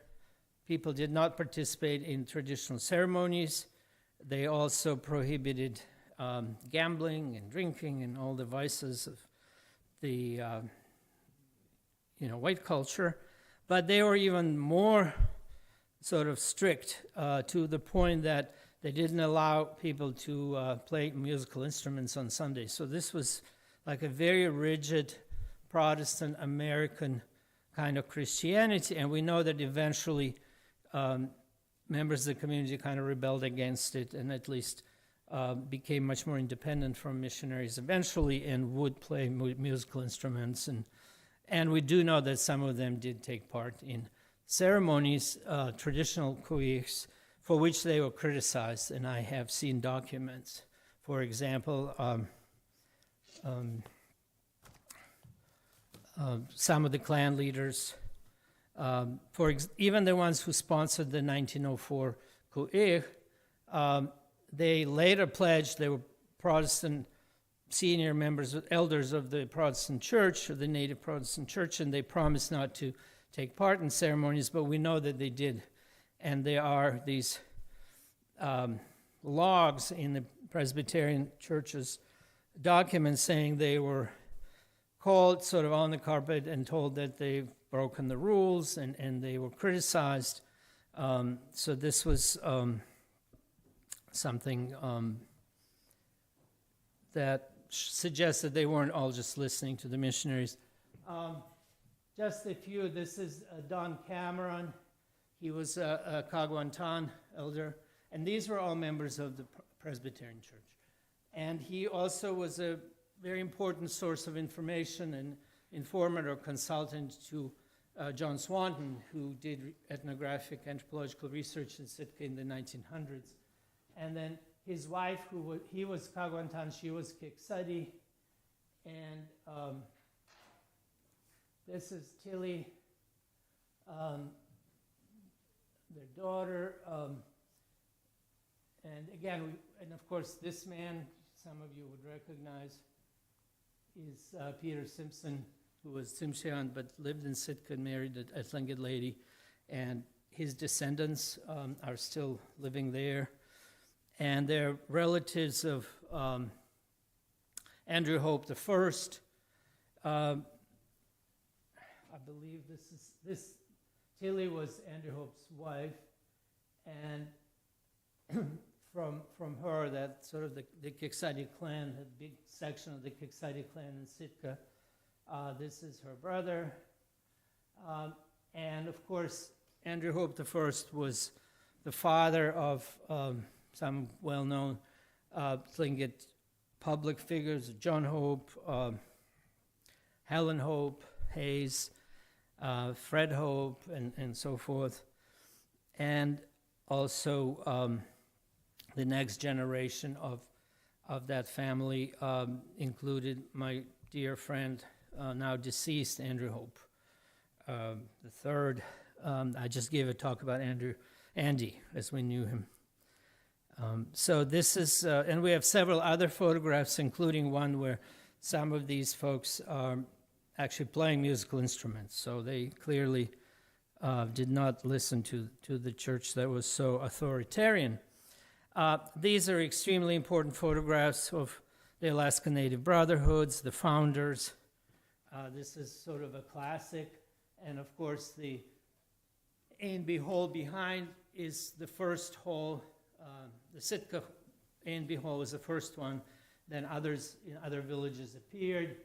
people did not participate in traditional ceremonies. They also prohibited gambling and drinking and all the vices of the white culture. But they were even more sort of strict to the point that they didn't allow people to play musical instruments on Sunday. So this was like a very rigid Protestant American kind of Christianity, and we know that eventually members of the community kind of rebelled against it and at least became much more independent from missionaries eventually and would play musical instruments. And we do know that some of them did take part in ceremonies, traditional ku.éex, for which they were criticized, and I have seen documents. For example, some of the clan leaders, even the ones who sponsored the 1904 ku.éex, they later pledged they were Protestant senior members, elders of the Protestant Church, or the native Protestant Church, and they promised not to take part in ceremonies, but we know that they did. And there are these logs in the Presbyterian Church's documents saying they were called sort of on the carpet and told that they've broken the rules, and they were criticized. So this was something that suggests that they weren't all just listening to the missionaries. Just a few. This is Don Cameron. He was a Kaagwaantaan elder, and these were all members of the Presbyterian Church. And he also was a very important source of information and informant or consultant to John Swanton, who did ethnographic anthropological research in Sitka in the 1900s. And then his wife, he was Kaagwaantaan, she was ku.éex, and this is Tilly their daughter. And again, and of course, this man, some of you would recognize, is Peter Simpson, who was Tsimshean but lived in Sitka and married a Tlingit lady. And his descendants are still living there. And they're relatives of Andrew Hope the First. I believe this Tilly was Andrew Hope's wife, and from her, that sort of the ku.éex clan, a big section of the ku.éex clan in Sitka. This is her brother, and of course, Andrew Hope the First was the father of some well-known Tlingit public figures: John Hope, Helen Hope, Hayes, Fred Hope, and so forth. And also the next generation of that family included my dear friend, now deceased, Andrew Hope, the third. I just gave a talk about Andy, as we knew him. So this is, and we have several other photographs, including one where some of these folks are actually playing musical instruments. So they clearly did not listen to the church that was so authoritarian. These are extremely important photographs of the Alaska Native Brotherhoods, the founders. This is sort of a classic. And of course, the A&B Hall behind is the first hall. The Sitka A&B Hall was the first one. Then others in other villages appeared.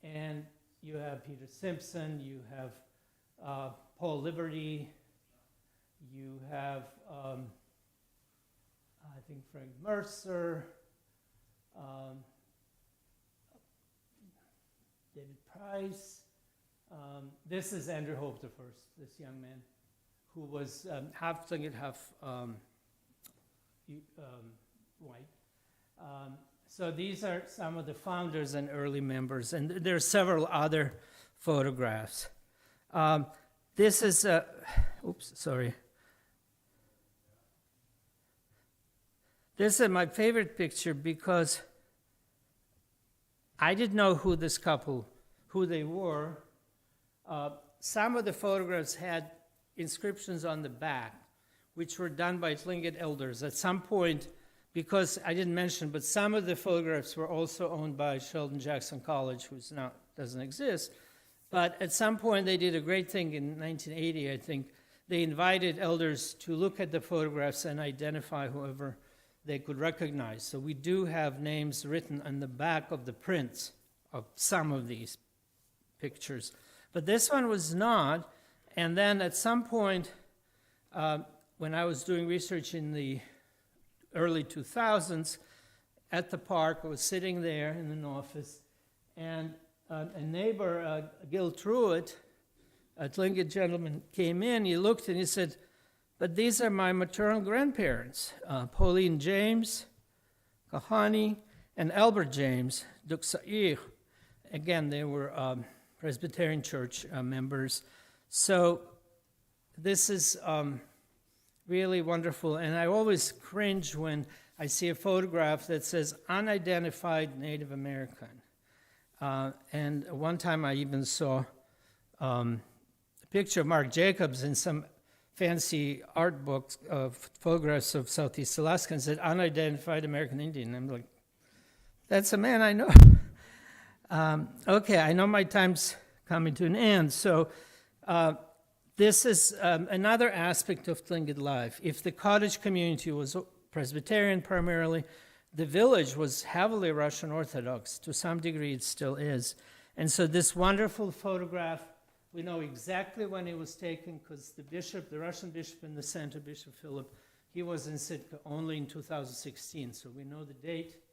And you have Peter Simpson, you have Paul Liberty, you have, I think, Frank Mercer, David Price. This is Andrew Hope the First, this young man, who was half Tlingit, half white. So these are some of the founders and early members, and there are several other photographs. This is This is my favorite picture because I didn't know who this couple, who they were. Some of the photographs had inscriptions on the back, which were done by Tlingit elders. At some point, because I didn't mention, but some of the photographs were also owned by Sheldon Jackson College, who's now doesn't exist. But at some point, they did a great thing in 1980, I think. They invited elders to look at the photographs and identify whoever they could recognize. So we do have names written on the back of the prints of some of these pictures. But this one was not. And then at some point, when I was doing research in the early 2000s, at the park, I was sitting there in an office, and a neighbor, Gil Truitt, a Tlingit gentleman, came in. He looked and he said, "But these are my maternal grandparents, Pauline James, Kahani, and Albert James, Dakl'aweidí." Again, they were Presbyterian Church members. So this is really wonderful, and I always cringe when I see a photograph that says unidentified Native American. And one time I even saw a picture of Mark Jacobs in some fancy art books of photographs of Southeast Alaska and said unidentified American Indian. I'm like, that's a man I know. Okay, I know my time's coming to an end. So this is another aspect of Tlingit life. If the cottage community was Presbyterian primarily, the village was heavily Russian Orthodox. To some degree, it still is. And so this wonderful photograph, we know exactly when it was taken because the bishop, the Russian bishop in the center, Bishop Philip, he was in Sitka only in 2016, so we know the date.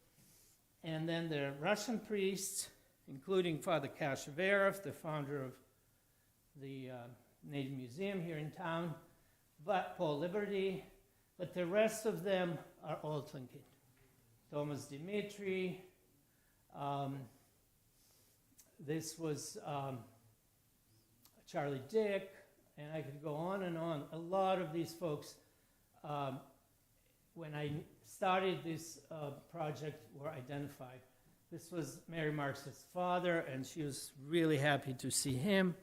And then the Russian priests, including Father Kashavarov, the founder of the Native Museum here in town, but Paul Liberty, but the rest of them are all Tlingit. Thomas Dimitri, this was Charlie Dick, and I could go on and on. A lot of these folks, when I started this project, were identified. This was Mary Marx's father, and she was really happy to see him.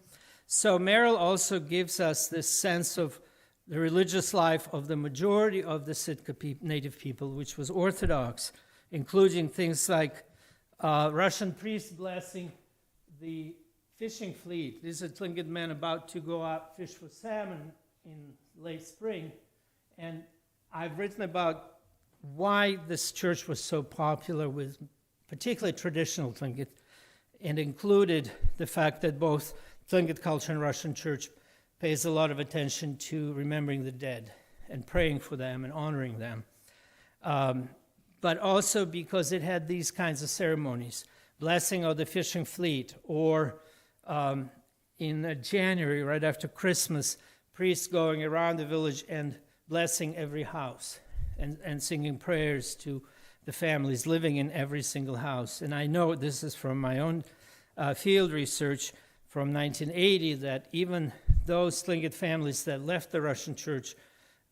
So Merrill also gives us this sense of the religious life of the majority of the Sitka native people, which was Orthodox, including things like Russian priests blessing the fishing fleet. These are Tlingit men about to go out fish for salmon in late spring. And I've written about why this church was so popular with particularly traditional Tlingit, and included the fact that both Tlingit culture and Russian church pays a lot of attention to remembering the dead and praying for them and honoring them. But also because it had these kinds of ceremonies, blessing of the fishing fleet, or in January, right after Christmas, priests going around the village and blessing every house and singing prayers to the families living in every single house. And I know this is from my own field research from 1980, that even those Tlingit families that left the Russian church,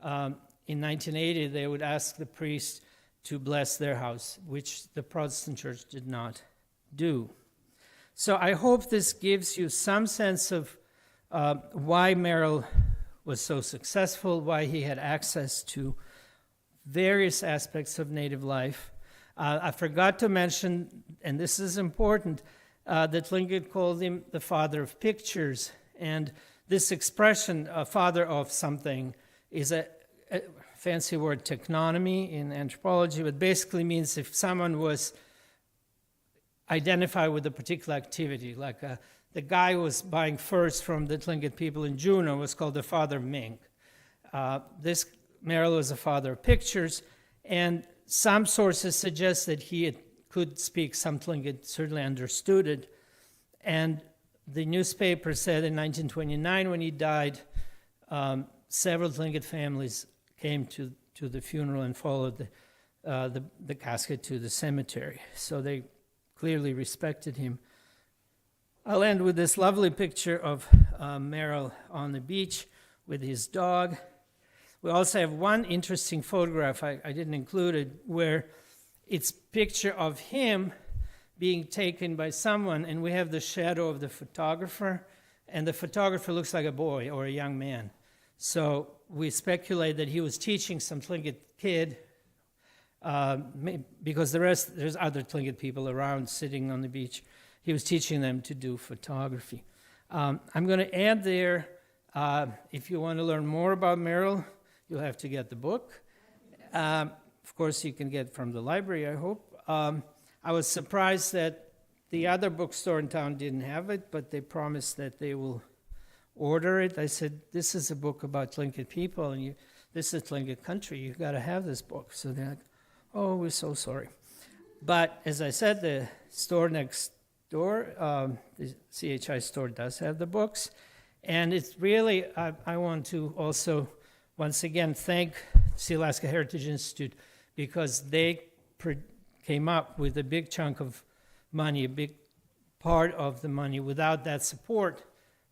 in 1980, they would ask the priest to bless their house, which the Protestant church did not do. So I hope this gives you some sense of why Merrill was so successful, why he had access to various aspects of Native life. I forgot to mention, and this is important, that Tlingit called him the father of pictures. And this expression, father of something, is a fancy word, technonymy in anthropology, but basically means if someone was identified with a particular activity, like the guy who was buying furs from the Tlingit people in Juneau was called the father of mink. This Merrill was a father of pictures, and some sources suggest that he could speak some Tlingit, certainly understood it. And the newspaper said in 1929, when he died, several Tlingit families came to the funeral and followed the casket to the cemetery. So they clearly respected him. I'll end with this lovely picture of Merrill on the beach with his dog. We also have one interesting photograph, I didn't include it, where it's a picture of him being taken by someone, and we have the shadow of the photographer, and the photographer looks like a boy or a young man. So we speculate that he was teaching some Tlingit kid, because there's other Tlingit people around sitting on the beach. He was teaching them to do photography. I'm going to add there, if you want to learn more about Merrill, you'll have to get the book. Of course, you can get it from the library, I hope. I was surprised that the other bookstore in town didn't have it, but they promised that they will order it. I said, this is a book about Tlingit people, and this is Tlingit Country. You've got to have this book. So they're like, oh, we're so sorry. But as I said, the store next door, the CHI store, does have the books. And it's really, I want to also once again thank Sealaska Heritage Institute, because they came up with a big chunk of money, a big part of the money. Without that support,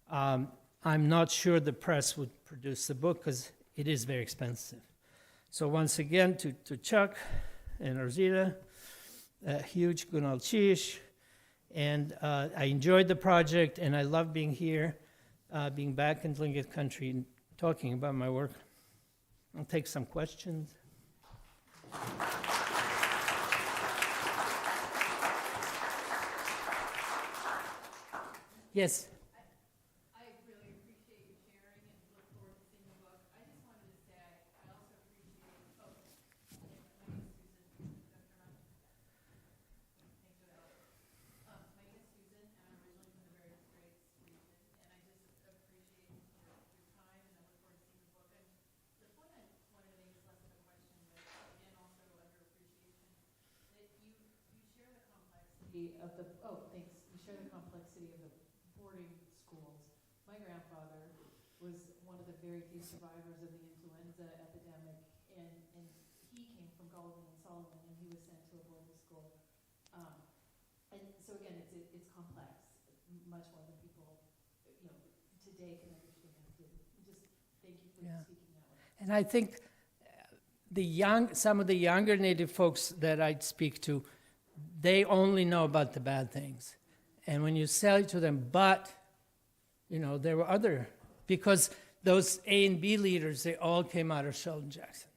I'm not sure the press would produce the book, because it is very expensive. So once again, to Chuck and Rosita, a huge gunal chish. And I enjoyed the project, and I love being here, being back in Tlingit Country and talking about my work. I'll take some questions. Yes? I really appreciate you sharing and look forward to seeing the book. I just wanted to say I also appreciate, my name is Susan. Thanks for that. My name is Susan, and I'm originally from the Merrill region, and I just appreciate your time, and I look forward to seeing the book. And the point I wanted to make is less of a question, but again, also under appreciation, that you share the complexity of the, you share the complexity of the boarding schools. My grandfather was one of the very few survivors of the influenza epidemic, and he came from Gullivan and Sullivan, and he was sent to a boarding school. And so again, it's complex, much more than people, today can understand. Thank you for Yeah. speaking that way. And I think some of the younger Native folks that I speak to, they only know about the bad things. And when you say to them, but, there were other, because those A and B leaders, they all came out of Sheldon Jackson.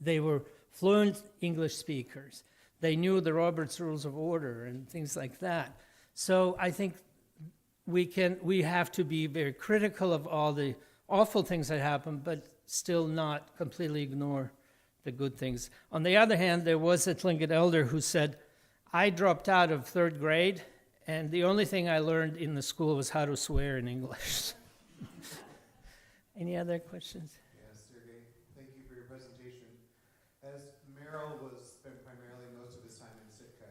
They were fluent English speakers. They knew the Roberts Rules of Order and things like that. So I think we have to be very critical of all the awful things that happen, but still not completely ignore the good things. On the other hand, there was a Tlingit elder who said, I dropped out of 3rd grade, and the only thing I learned in the school was how to swear in English. Any other questions? Yes, Sergei, thank you for your presentation. As Merrill spent primarily most of his time in Sitka,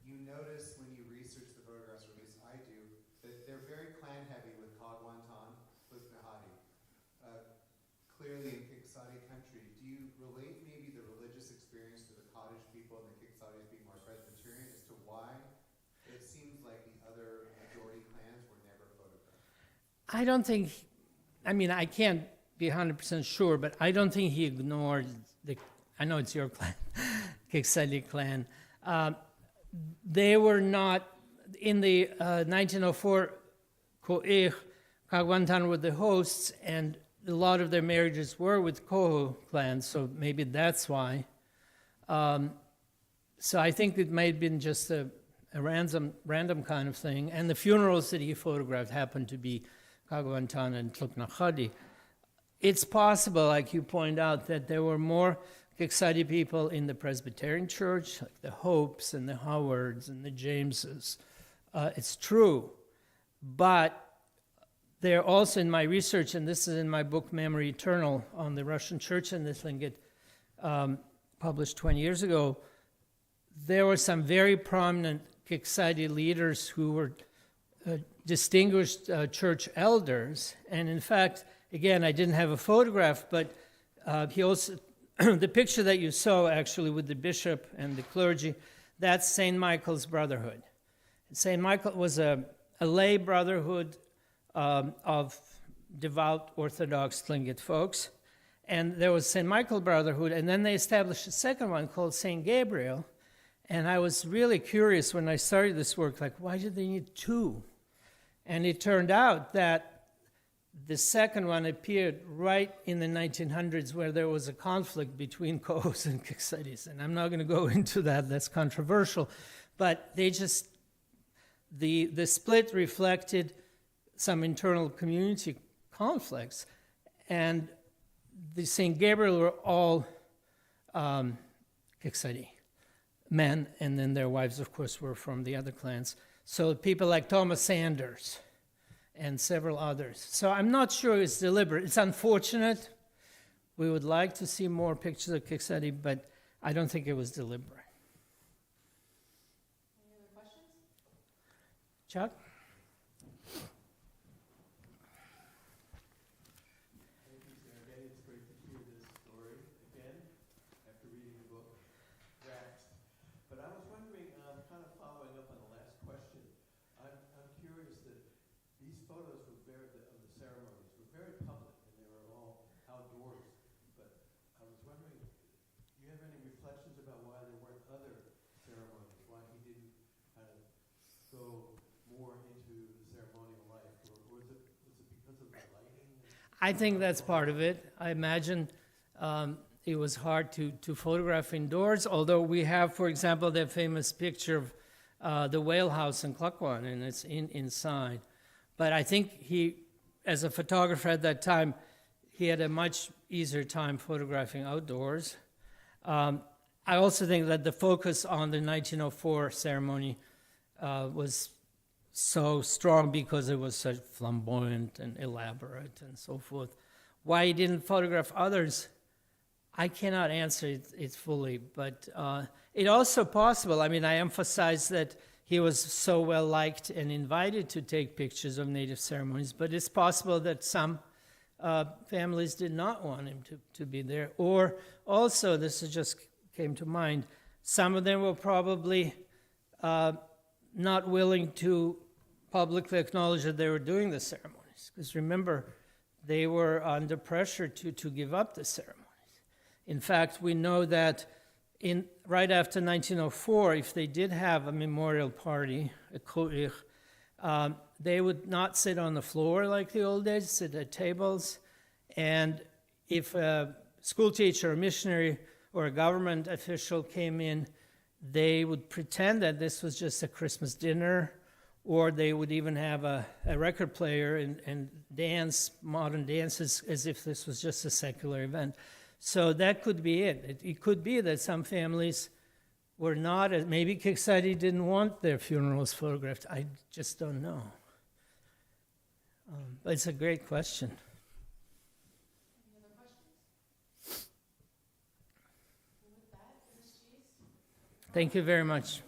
you notice when you research the photographs, or at least I do, that they're very clan-heavy with Kaagwaantaan, with ku.éex. Clearly in Tlingit Country, do you relate maybe the religious experience to the cottage people and the Tlingit being more Presbyterian as to why it seems like the other majority clans were never photographed? I don't think, I can't be 100% sure, but I don't think he ignored I know it's your clan, Tlingit clan. They were not, in the 1904 ku.éex, Kaagwaantaan were the hosts, and a lot of their marriages were with Koho clans, so maybe that's why. So I think it may have been just a random kind of thing. And the funerals that he photographed happened to be Kaagwaantaan and Dakl'aweidí. It's possible, like you point out, that there were more Tlingit people in the Presbyterian Church, like the Hopes and the Howards and the Jameses. It's true. But there also in my research, and this is in my book Memory Eternal on the Russian Church and the Tlingit, published 20 years ago, there were some very prominent Tlingit leaders who were distinguished church elders. And in fact, again, I didn't have a photograph, but he also, the picture that you saw actually with the bishop and the clergy, that's St. Michael's Brotherhood. St. Michael was a lay brotherhood of devout Orthodox Tlingit folks. And there was St. Michael Brotherhood, and then they established a second one called St. Gabriel. And I was really curious when I started this work, like, why did they need two? And it turned out that the second one appeared right in the 1900s, where there was a conflict between Kohos and Tlingits. And I'm not going to go into that, that's controversial. But they just, the split reflected some internal community conflicts. And the St. Gabriel were all Tlingit men, and then their wives, of course, were from the other clans. So people like Thomas Sanders and several others. So I'm not sure it's deliberate. It's unfortunate. We would like to see more pictures of Tlingit, but I don't think it was deliberate. Any other questions? Chuck? Thank you, Sergei. It's great to hear this story again after reading the book, Waxed. But I was wondering, kind of following up on the last question, I'm curious that these photos of the ceremonies were very public, and they were all outdoors. But I was wondering, do you have any reflections about why there weren't other ceremonies? Why he didn't kind of go more into the ceremonial life? Or was it because of the lighting? I think that's part of it. I imagine it was hard to photograph indoors, although we have, for example, the famous picture of the whale house in Kaagwaantaan, and it's inside. But I think he, as a photographer at that time, he had a much easier time photographing outdoors. I also think that the focus on the 1904 ceremony was so strong because it was such flamboyant and elaborate and so forth. Why he didn't photograph others, I cannot answer it fully, but it's also possible. I emphasize that he was so well liked and invited to take pictures of native ceremonies, but it's possible that some families did not want him to be there. Or also, this just came to mind, some of them were probably not willing to publicly acknowledge that they were doing the ceremonies. Because remember, they were under pressure to give up the ceremonies. In fact, we know that right after 1904, if they did have a memorial party, a ku.éex, they would not sit on the floor like the old days, sit at tables. And if a school teacher, a missionary, or a government official came in, they would pretend that this was just a Christmas dinner, or they would even have a record player and dance, modern dances, as if this was just a secular event. So that could be it. It could be that some families were not, maybe ku.éex didn't want their funerals photographed. I just don't know. But it's a great question. Any other questions? And with that, Ms. Cheese? Thank you very much.